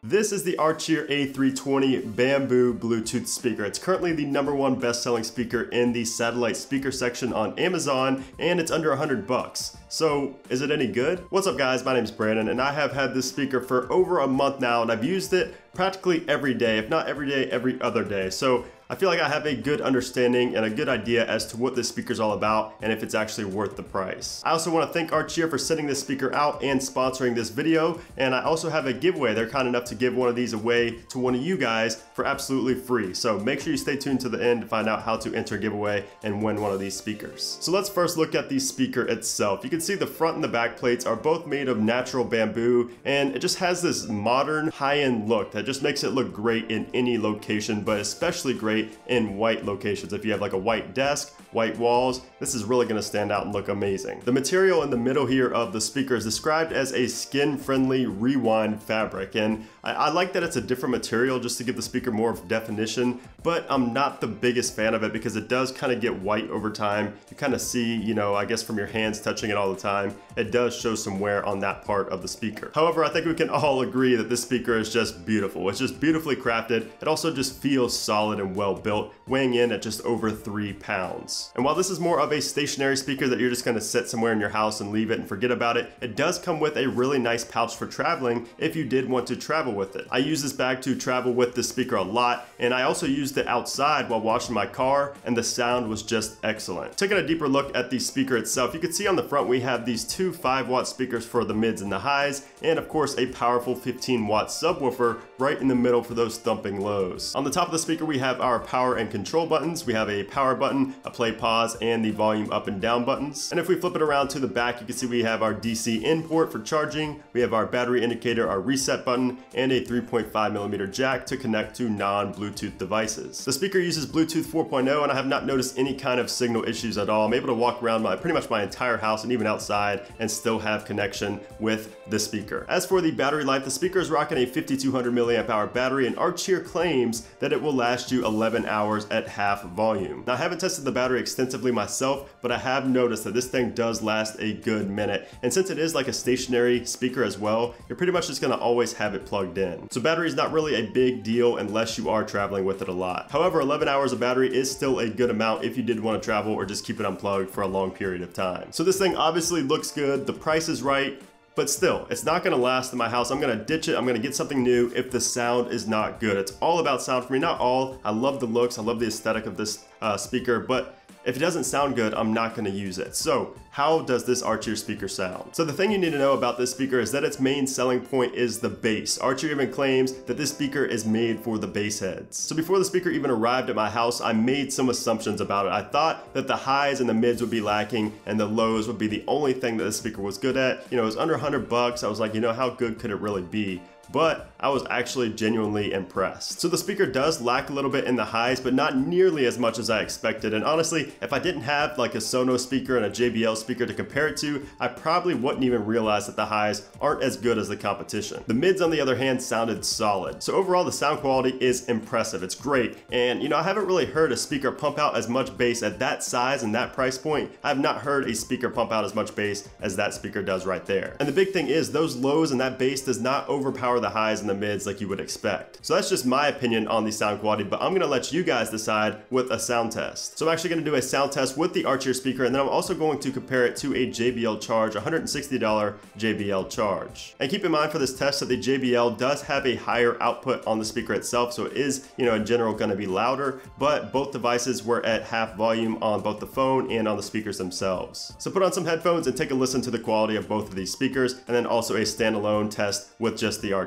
This is the Archeer A320 bamboo Bluetooth speaker. It's currently the #1 best-selling speaker in the satellite speaker section on Amazon, and it's under $100. So, is it any good? What's up guys, my name is Brandon, and I have had this speaker for over a month now, and I've used it practically every day, if not every day, every other day. So I feel like I have a good understanding and a good idea as to what this speaker is all about and if it's actually worth the price. I also want to thank Archeer for sending this speaker out and sponsoring this video, and I also have a giveaway. They're kind enough to give one of these away to one of you guys for absolutely free. So make sure you stay tuned to the end to find out how to enter a giveaway and win one of these speakers. So let's first look at the speaker itself. You can see the front and the back plates are both made of natural bamboo, and it just has this modern high-end look that just makes it look great in any location, but especially great in white locations. If you have like a white desk, white walls, this is really going to stand out and look amazing. The material in the middle here of the speaker is described as a skin-friendly rewind fabric, and I like that it's a different material just to give the speaker more of definition, but I'm not the biggest fan of it because it does kind of get white over time. You kind of see, you know, I guess from your hands touching it all the time, it does show some wear on that part of the speaker. However, I think we can all agree that this speaker is just beautiful. It's just beautifully crafted. It also just feels solid and well built, weighing in at just over 3 pounds. And while this is more of a stationary speaker that you're just gonna sit somewhere in your house and leave it and forget about it, it does come with a really nice pouch for traveling if you did want to travel with it. I use this bag to travel with this speaker a lot, and I also used it outside while washing my car, and the sound was just excellent. Taking a deeper look at the speaker itself, you can see on the front we have these two 5-watt speakers for the mids and the highs, and of course a powerful 15-watt subwoofer right in the middle for those thumping lows. On the top of the speaker we have our power and control buttons. We have a power button, a play pause, and the volume up and down buttons. And if we flip it around to the back, you can see we have our DC in port for charging, we have our battery indicator, our reset button, and a 3.5mm jack to connect to non-Bluetooth devices. The speaker uses Bluetooth 4.0, and I have not noticed any kind of signal issues at all. I'm able to walk around pretty much my entire house and even outside and still have connection with the speaker. As for the battery life, the speaker is rocking a 5200 milliamp hour battery, and Archeer claims that it will last you 11 hours at half volume. Now I haven't tested the battery extensively myself, but I have noticed that this thing does last a good minute. And since it is like a stationary speaker as well, you're pretty much just gonna always have it plugged in. So battery is not really a big deal unless you are traveling with it a lot. However, 11 hours of battery is still a good amount if you did want to travel or just keep it unplugged for a long period of time. So this thing obviously looks good, the price is right, but still, it's not gonna last in my house. I'm gonna ditch it, I'm gonna get something new if the sound is not good. It's all about sound for me, not all. I love the looks, I love the aesthetic of this speaker, but if it doesn't sound good, I'm not gonna use it. So how does this Archeer speaker sound? So the thing you need to know about this speaker is that its main selling point is the bass. Archeer even claims that this speaker is made for the bass heads. So before the speaker even arrived at my house, I made some assumptions about it. I thought that the highs and the mids would be lacking and the lows would be the only thing that this speaker was good at. You know, it was under $100. I was like, you know, how good could it really be? But I was actually genuinely impressed. So the speaker does lack a little bit in the highs, but not nearly as much as I expected. And honestly, if I didn't have like a Sonos speaker and a JBL speaker to compare it to, I probably wouldn't even realize that the highs aren't as good as the competition. The mids, on the other hand, sounded solid. So overall, the sound quality is impressive. It's great. And you know, I haven't really heard a speaker pump out as much bass at that size and that price point. I have not heard a speaker pump out as much bass as that speaker does right there. And the big thing is those lows and that bass does not overpower the highs and the mids like you would expect. So that's just my opinion on the sound quality, but I'm gonna let you guys decide with a sound test. So I'm actually gonna do a sound test with the Archeer speaker, and then I'm also going to compare it to a JBL Charge, $160 JBL Charge. And keep in mind for this test that the JBL does have a higher output on the speaker itself, so it is, you know, in general gonna be louder, but both devices were at half volume on both the phone and on the speakers themselves. So put on some headphones and take a listen to the quality of both of these speakers, and then also a standalone test with just the Archeer.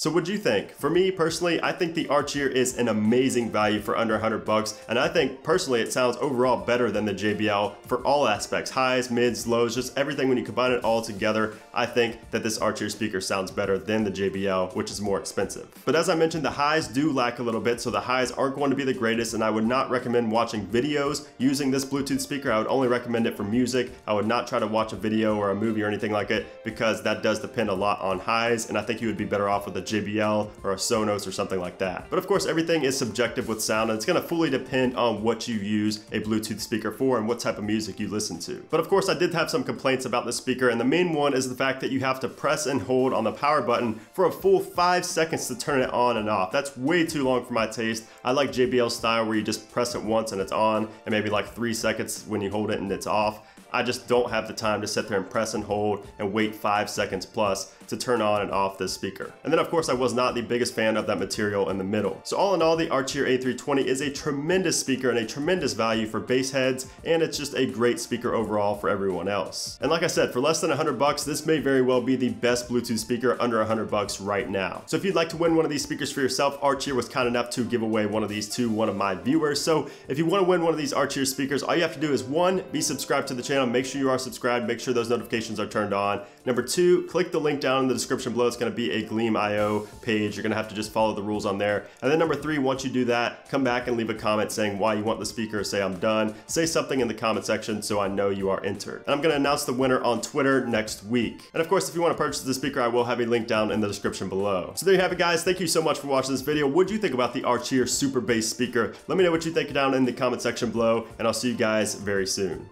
So what'd you think? For me personally, I think the Archeer is an amazing value for under 100 bucks, and I think personally it sounds overall better than the JBL for all aspects, highs, mids, lows, just everything. When you combine it all together, I think that this Archeer speaker sounds better than the JBL, which is more expensive. But as I mentioned, the highs do lack a little bit, so the highs aren't going to be the greatest, and I would not recommend watching videos using this Bluetooth speaker. I would only recommend it for music. I would not try to watch a video or a movie or anything like it, because that does depend a lot on highs, and I think you would be better off with a JBL or a Sonos or something like that. But of course, everything is subjective with sound, and it's going to fully depend on what you use a Bluetooth speaker for and what type of music you listen to. But of course, I did have some complaints about the speaker, and the main one is the fact that you have to press and hold on the power button for a full 5 seconds to turn it on and off. That's way too long for my taste. I like JBL style where you just press it once and it's on, and maybe like 3 seconds when you hold it and it's off. I just don't have the time to sit there and press and hold and wait 5 seconds plus to turn on and off this speaker. And then of course I was not the biggest fan of that material in the middle. So all in all, the Archeer A320 is a tremendous speaker and a tremendous value for bass heads, and it's just a great speaker overall for everyone else. And like I said, for less than 100 bucks, this may very well be the best Bluetooth speaker under 100 bucks right now. So if you'd like to win one of these speakers for yourself, Archeer was kind enough to give away one of these to one of my viewers. So if you want to win one of these Archeer speakers, all you have to do is 1, be subscribed to the channel. Make sure you are subscribed, make sure those notifications are turned on. Number 2, click the link down in the description below. It's going to be a Gleam.io page. You're going to have to just follow the rules on there. And then number 3, once you do that, come back and leave a comment saying why you want the speaker. Say I'm done. Say something in the comment section so I know you are entered. And I'm going to announce the winner on Twitter next week. And of course, if you want to purchase the speaker, I will have a link down in the description below. So there you have it, guys. Thank you so much for watching this video. What do you think about the Archeer Super Bass speaker? Let me know what you think down in the comment section below, and I'll see you guys very soon.